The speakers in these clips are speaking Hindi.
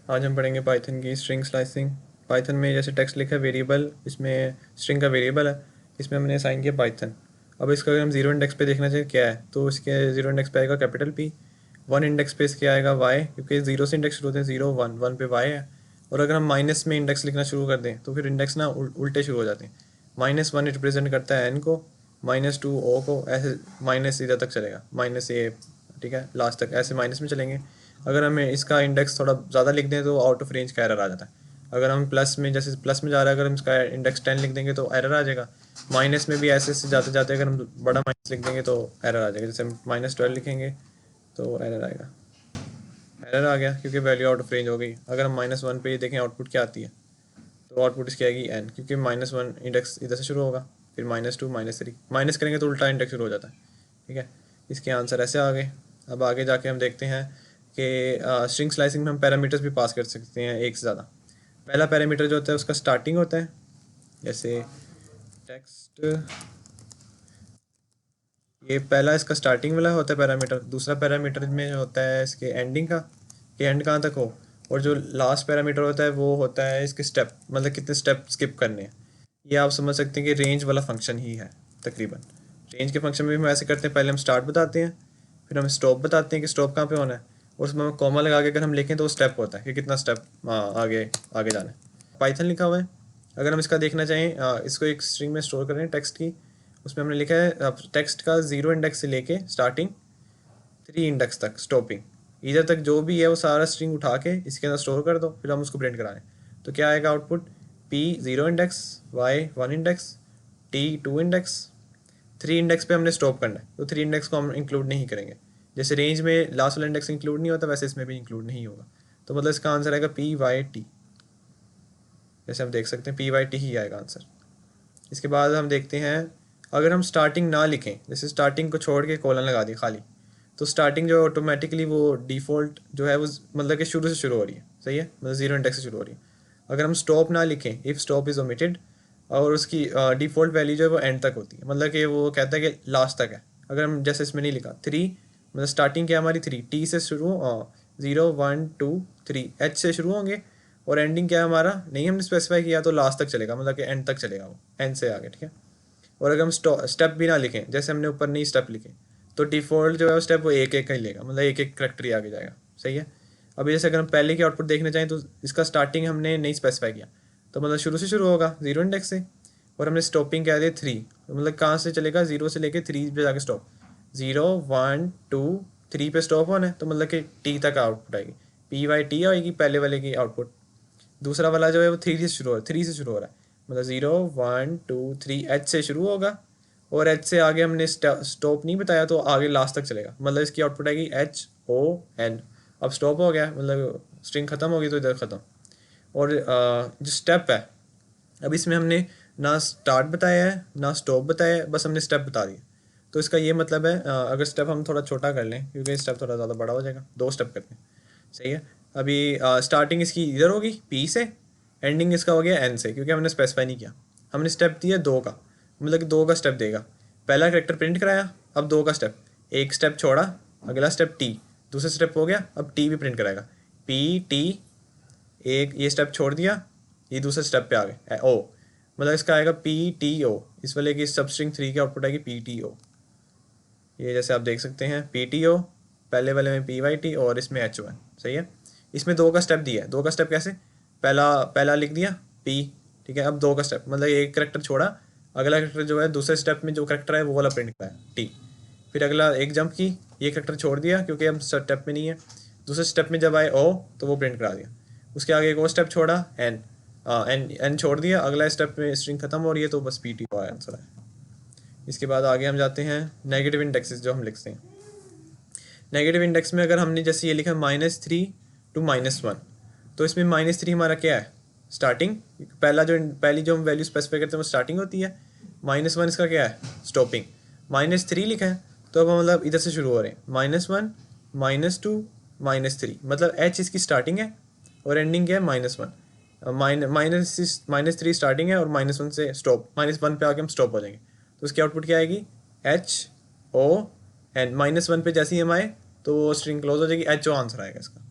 आज हम पढ़ेंगे पाइथन की स्ट्रिंग स्लाइसिंग। पाइथन में जैसे टेक्स्ट लिखा है वेरिएबल, इसमें स्ट्रिंग का वेरिएबल है, इसमें हमने असाइन किया पाइथन। अब इसका अगर हम जीरो इंडेक्स पे देखना चाहिए क्या है, तो इसके जीरो इंडेक्स पे आएगा कैपिटल पी। वन इंडेक्स पे इसके आएगा वाई, क्योंकि जीरो से इंडेक्स शुरू होते हैं, जीरो वन, वन पे वाई है। और अगर हम माइनस में इंडेक्स लिखना शुरू कर दें तो फिर इंडेक्स ना उल्टे शुरू हो जाते हैं। माइनस वन रिप्रेजेंट करता है एन को, माइनस टू ओ को, ऐसे माइनस इधर तक चलेगा, माइनस ए, ठीक है, लास्ट तक ऐसे माइनस में चलेंगे। अगर हमें इसका इंडेक्स थोड़ा ज़्यादा लिख दें तो आउट ऑफ रेंज का एरर आ जाता है। अगर हम प्लस में, जैसे प्लस में जा रहा है, अगर हम इसका इंडेक्स 10 लिख देंगे तो एरर आ जाएगा। माइनस में भी ऐसे ऐसे जाते जाते अगर हम बड़ा माइनस लिख देंगे तो एरर आ जाएगा। जैसे हम -12 लिखेंगे तो एरर आएगा। एरर आ गया क्योंकि वैल्यू आउट ऑफ रेंज हो गई। अगर हम -1 पे देखें आउटपुट क्या आती है, तो आउटपुट इसकी आएगी एन, क्योंकि -1 इंडेक्स इधर से शुरू होगा, फिर -2, -3, माइनस करेंगे तो उल्टा इंडेक्स शुरू हो जाता है। ठीक है, इसके आंसर ऐसे आ गए। अब आगे जाके हम देखते हैं कि स्ट्रिंग स्लाइसिंग में हम पैरामीटर्स भी पास कर सकते हैं एक से ज़्यादा। पहला पैरामीटर जो होता है उसका स्टार्टिंग होता है, जैसे टेक्स्ट, ये पहला इसका स्टार्टिंग वाला होता है पैरामीटर। दूसरा पैरामीटर में जो होता है इसके एंडिंग का, कि एंड कहाँ तक हो। और जो लास्ट पैरामीटर होता है वो होता है इसके स्टेप, मतलब कितने स्टेप स्किप करने हैं। ये आप समझ सकते हैं कि रेंज वाला फंक्शन ही है तकरीबन। रेंज के फंक्शन में भी हम ऐसे करते हैं, पहले हम स्टार्ट बताते हैं, फिर हम स्टॉप बताते हैं कि स्टॉप कहाँ पे होना है, और उसमें हम कॉमा लगा के अगर हम लिखें तो वो स्टेप होता है कि कितना स्टेप आगे आगे जाना है। पाइथन लिखा हुआ है। अगर हम इसका देखना चाहें, इसको एक स्ट्रिंग में स्टोर करें टेक्स्ट की, उसमें हमने लिखा है टेक्स्ट का जीरो इंडेक्स से लेके स्टार्टिंग 3 इंडेक्स तक स्टॉपिंग, इधर तक जो भी है वो सारा स्ट्रिंग उठा के इसके अंदर स्टोर कर दो, फिर हम उसको प्रिंट कराएं। तो क्या आएगा output, P zero index, Y one index, T two index. 3 index पे हमने स्टॉप करना है, तो 3 इंडेक्स को हम इंक्लूड नहीं करेंगे। जैसे रेंज में लास्ट वाला इंडेक्स इंक्लूड नहीं होता, वैसे इसमें भी इंक्लूड नहीं होगा। तो मतलब इसका आंसर आएगा पी वाई टी। जैसे हम देख सकते हैं पी वाई टी ही आएगा आंसर। इसके बाद हम देखते हैं, अगर हम स्टार्टिंग ना लिखें, जैसे स्टार्टिंग को छोड़ के कॉलन लगा दी खाली, तो स्टार्टिंग जो ऑटोमेटिकली वो डिफ़ॉल्ट जो है वो मतलब कि शुरू से शुरू हो रही है, सही है, मतलब जीरो इंडेक्स से शुरू हो रही है। अगर हम स्टॉप ना लिखें, इफ़ स्टॉप इज़ ओमिटेड, और उसकी डिफ़ॉल्ट वैल्यू जो है वो एंड तक होती है, मतलब कि वो कहता है कि लास्ट तक है। अगर हम जैसे इसमें नहीं लिखा थ्री, मतलब स्टार्टिंग क्या हमारी थ्री, टी से शुरू, zero one two three, H से शुरू होंगे, और एंडिंग क्या है हमारा, नहीं हमने स्पेसिफाई किया, तो लास्ट तक चलेगा, मतलब कि एंड तक चलेगा, वो एंड से आगे, ठीक है। और अगर हम स्टेप भी ना लिखें, जैसे हमने ऊपर नहीं स्टेप लिखे, तो डिफ़ॉल्ट जो है वो स्टेप वो एक एक का ही लेगा, मतलब एक एक करेक्टर ही आगे जाएगा, सही है। अभी जैसे अगर हम पहले की आउटपुट देखना चाहें तो इसका स्टार्टिंग हमने नहीं स्पेसिफाई किया, तो मतलब शुरू से शुरू होगा जीरो इंडेक्स से, और हमने स्टॉपिंग क्या दी थ्री, तो मतलब कहाँ से चलेगा, जीरो से लेके थ्री पे जाके stop, zero one two three पे स्टॉप होना है, तो मतलब कि टी तक आउटपुट आएगी, पी वाई टी आएगी पहले वाले की आउटपुट। दूसरा वाला जो है वो थ्री से शुरू हो रहा है, थ्री से शुरू हो रहा है, मतलब zero one two three, H से शुरू होगा, और एच से आगे हमने स्टॉप नहीं बताया, तो आगे लास्ट तक चलेगा, मतलब इसकी आउटपुट आएगी एच ओ एन। अब स्टॉप हो गया, मतलब स्ट्रिंग ख़त्म होगी तो इधर ख़त्म। और जो स्टेप है, अब इसमें हमने ना स्टार्ट बताया है ना स्टॉप बताया है, बस हमने स्टेप बता दिया। तो इसका ये मतलब है, अगर स्टेप हम थोड़ा छोटा कर लें, क्योंकि स्टेप थोड़ा ज़्यादा बड़ा हो जाएगा, दो स्टेप करते हैं, सही है। अभी स्टार्टिंग इसकी इधर होगी पी से, एंडिंग इसका हो गया एन से, क्योंकि हमने स्पेसिफाई नहीं किया। हमने स्टेप दिया दो का, मतलब कि दो का स्टेप देगा। पहला करेक्टर प्रिंट कराया, अब दो का स्टेप, एक स्टेप छोड़ा, अगला स्टेप टी, दूसरा स्टेप हो गया, अब टी भी प्रिंट कराएगा, पी टी, एक ये स्टेप छोड़ दिया, ये दूसरे स्टेप पे आ गए ओ, मतलब इसका आएगा पी टी ओ। इस वाले की सब स्ट्रिंग थ्री की आउटपुट आएगी पी टी ओ। ये जैसे आप देख सकते हैं पी टी ओ, पहले वाले में पी वाई टी, और इसमें एच वन, सही है। इसमें दो का स्टेप दिया है, दो का स्टेप कैसे, पहला पहला लिख दिया पी, ठीक है। अब दो का स्टेप, मतलब एक करेक्टर छोड़ा, अगला करेक्टर जो है दूसरे स्टेप में जो करेक्टर है वो वाला प्रिंट कराया टी, फिर अगला एक जंप की, ये करेक्टर छोड़ दिया क्योंकि हम स्टेप में नहीं है, दूसरे स्टेप में जब आए ओ तो वो प्रिंट करा दिया। उसके आगे एक और स्टेप छोड़ा एन, एन एन छोड़ दिया, अगला स्टेप में स्ट्रिंग खत्म हो रही है, तो बस पी टी का आंसर है। इसके बाद आगे हम जाते हैं नेगेटिव इंडेक्सेस जो हम लिखते हैं। नेगेटिव इंडेक्स में अगर हमने जैसे ये लिखा -3 टू -1, तो इसमें -3 हमारा क्या है, स्टार्टिंग। पहली जो हम वैल्यू स्पेसिफाई करते हैं वो स्टार्टिंग होती है। -1 इसका क्या है, स्टॉपिंग। -3 लिखा है, तो अब हम मतलब इधर से शुरू हो रहे हैं, -1, -2, -3, मतलब एच इसकी स्टार्टिंग है, और एंडिंग क्या है -1। -3 स्टार्टिंग है, और -1 से स्टॉप, -1 पे आके हम स्टॉप हो जाएंगे, तो उसकी आउटपुट क्या आएगी, एच ओ एंड -1 पे जैसे ही हम आए तो वो स्ट्रिंग क्लोज हो जाएगी, एच ओ आंसर आएगा इसका।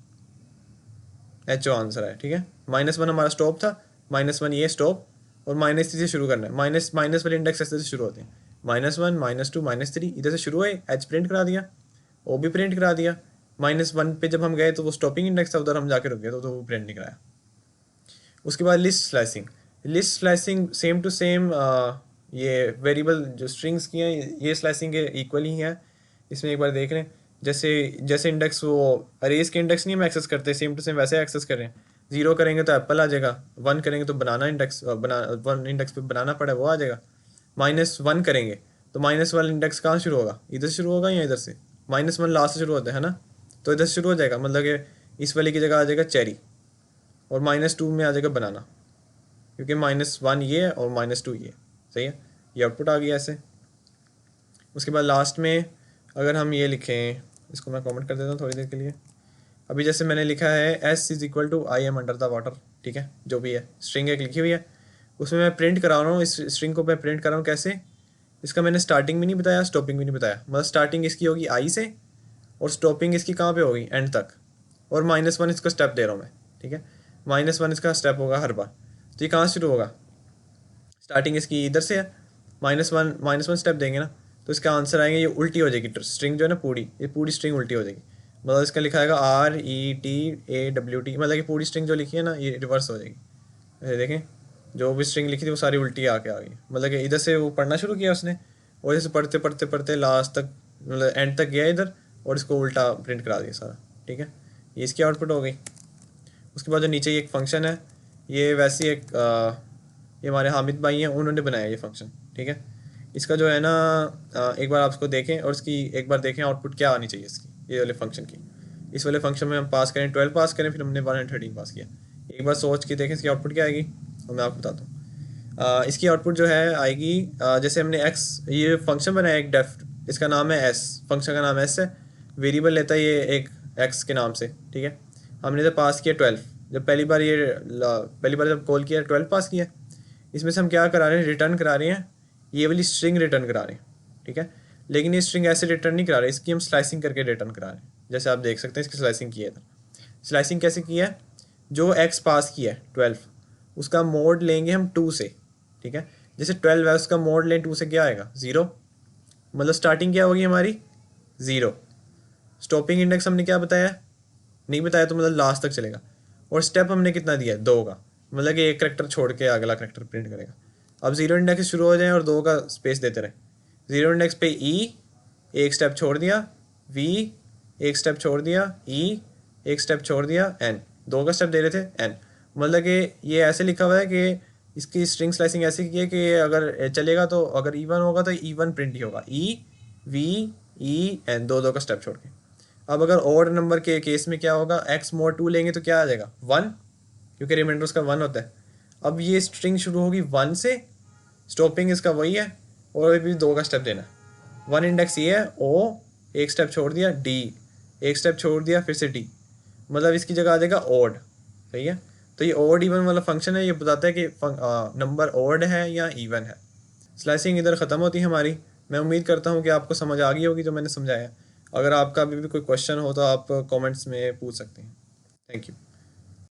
एच ओ आंसर है, ठीक है। -1 हमारा स्टॉप था, -1 ये स्टॉप, और -3 से शुरू करना है। माइनस माइनस वाले इंडेक्स ऐसे से शुरू होते हैं, -1 -2 -3 इधर से शुरू हुए, एच प्रिंट करा दिया, ओ भी प्रिंट करा दिया। -1 पे जब हम गए तो वो स्टॉपिंग इंडेक्स था, उधर हम जाके रुक गए तो वो प्रिंट नहीं कराया। उसके बाद list slicing. List slicing same to same, ये वेरिएबल जो स्ट्रिंग्स की हैं ये स्लाइसिंग के इक्वल ही है। इसमें एक बार देख रहे हैं, जैसे जैसे इंडेक्स वो अरेज के इंडेक्स नहीं हम एक्सेस करते, सेम टू सेम वैसे एक्सेस कर रहे हैं। 0 करेंगे तो एप्पल आ जाएगा, 1 करेंगे तो बनाना इंडेक्स, 1 इंडेक्स पे बनाना पड़ा वो आ जाएगा। -1 करेंगे तो -1 इंडेक्स कहाँ शुरू होगा, इधर से शुरू होगा या इधर से? -1 लास्ट से शुरू होता है ना, तो इधर से शुरू हो जाएगा, मतलब कि इस वाले की जगह आ जाएगा चेरी, और -2 में आ जाएगा बनाना, क्योंकि -1 ये है और -2 ये, सही है। ये आउटपुट आ गया ऐसे। उसके बाद लास्ट में अगर हम ये लिखें, इसको मैं कमेंट कर देता हूँ थोड़ी देर के लिए। अभी जैसे मैंने लिखा है S = I am under the water, ठीक है, जो भी है स्ट्रिंग एक लिखी हुई है, उसमें मैं प्रिंट करा रहा हूँ, इस स्ट्रिंग को मैं प्रिंट कर रहा हूँ कैसे। इसका मैंने स्टार्टिंग भी नहीं बताया, स्टॉपिंग भी नहीं बताया, मतलब स्टार्टिंग इसकी होगी I से, और स्टॉपिंग इसकी कहाँ पे होगी, एंड तक, और -1 इसका स्टेप दे रहा हूँ मैं, ठीक है। -1 इसका स्टेप होगा हर बार, तो ये कहाँ शुरू होगा, स्टार्टिंग इसकी इधर से है, -1 स्टेप देंगे ना, तो इसका आंसर आएंगे, ये उल्टी हो जाएगी स्ट्रिंग जो है ना पूरी, ये पूरी स्ट्रिंग उल्टी हो जाएगी, मतलब इसका लिखा है RETAWT, मतलब कि पूरी स्ट्रिंग जो लिखी है ना ये रिवर्स हो जाएगी। ये देखें, जो भी स्ट्रिंग लिखी थी वो सारी उल्टी आके आ गई, मतलब कि इधर से वो पढ़ना शुरू किया उसने, और इसे पढ़ते पढ़ते पढ़ते लास्ट तक, मतलब एंड तक गया इधर, और इसको उल्टा प्रिंट करा दिया सारा, ठीक है। ये इसकी आउटपुट हो गई। उसके बाद जो नीचे ये एक फंक्शन है, ये वैसे एक ये हमारे हामिद भाई हैं, उन्होंने बनाया ये फंक्शन, ठीक है। इसका जो है ना, एक बार आप इसको देखें और इसकी एक बार देखें आउटपुट क्या आनी चाहिए इसकी, ये वाले फंक्शन की। इस वाले फंक्शन में हम पास करें 12 पास करें, फिर हमने 113 पास किया। एक बार सोच के देखें इसकी आउटपुट क्या आएगी, और मैं आपको बताता हूँ। इसकी आउटपुट जो है आएगी, जैसे हमने एक्स ये फंक्शन बनाया एक डेफ, इसका नाम है एस, फंक्शन का नाम एस है, वेरिएबल लेता है ये एक एक्स के नाम से, ठीक है। हमने तो पास किया 12, जब पहली बार जब कॉल किया 12 पास किया। इसमें से हम क्या करा रहे हैं, रिटर्न करा रहे हैं, ये वाली स्ट्रिंग रिटर्न करा रहे हैं, ठीक है। लेकिन ये स्ट्रिंग ऐसे रिटर्न नहीं करा रहे, इसकी हम स्लाइसिंग करके रिटर्न करा रहे हैं, जैसे आप देख सकते हैं इसकी स्लाइसिंग की है इधर। स्लाइसिंग कैसे की है, जो एक्स पास किया है 12, उसका मोड लेंगे हम 2 से, ठीक है। जैसे 12 है उसका मोड लें 2 से, क्या आएगा 0, मतलब स्टार्टिंग क्या होगी हमारी 0। स्टॉपिंग इंडेक्स हमने क्या बताया, नहीं बताया, तो मतलब लास्ट तक चलेगा। और स्टेप हमने कितना दिया है 2 का, मतलब कि एक करेक्टर छोड़ के अगला करेक्टर प्रिंट करेगा। अब 0 इंडेक्स से शुरू हो जाए और 2 का स्पेस देते रहे। 0 इंडेक्स पे E एक स्टेप छोड़ दिया, V एक स्टेप छोड़ दिया, E एक स्टेप छोड़ दिया, N 2 का स्टेप दे रहे थे N, मतलब कि ये ऐसे लिखा हुआ है कि इसकी स्ट्रिंग स्लाइसिंग ऐसे की है कि अगर चलेगा तो अगर E1 होगा तो E1 प्रिंट ही होगा, E V E N 2 का स्टेप छोड़ के। अब अगर ऑड नंबर के केस में क्या होगा, x mod 2 लेंगे तो क्या आ जाएगा 1, क्योंकि रिमाइंडर उसका 1 होता है। अब ये स्ट्रिंग शुरू होगी 1 से, स्टॉपिंग इसका वही है, और अभी 2 का स्टेप देना है। 1 इंडेक्स ये है, O एक स्टेप छोड़ दिया, D एक स्टेप छोड़ दिया, फिर से D, मतलब इसकी जगह आ जाएगा ऑड, सही है। तो ये ऑड इवन वाला फंक्शन है, ये बताता है कि नंबर ऑड है या इवन है। स्लाइसिंग इधर ख़त्म होती है हमारी। मैं उम्मीद करता हूँ कि आपको समझ आ गई होगी जो मैंने समझाया। अगर आपका अभी भी कोई क्वेश्चन हो तो आप कमेंट्स में पूछ सकते हैं। Thank you.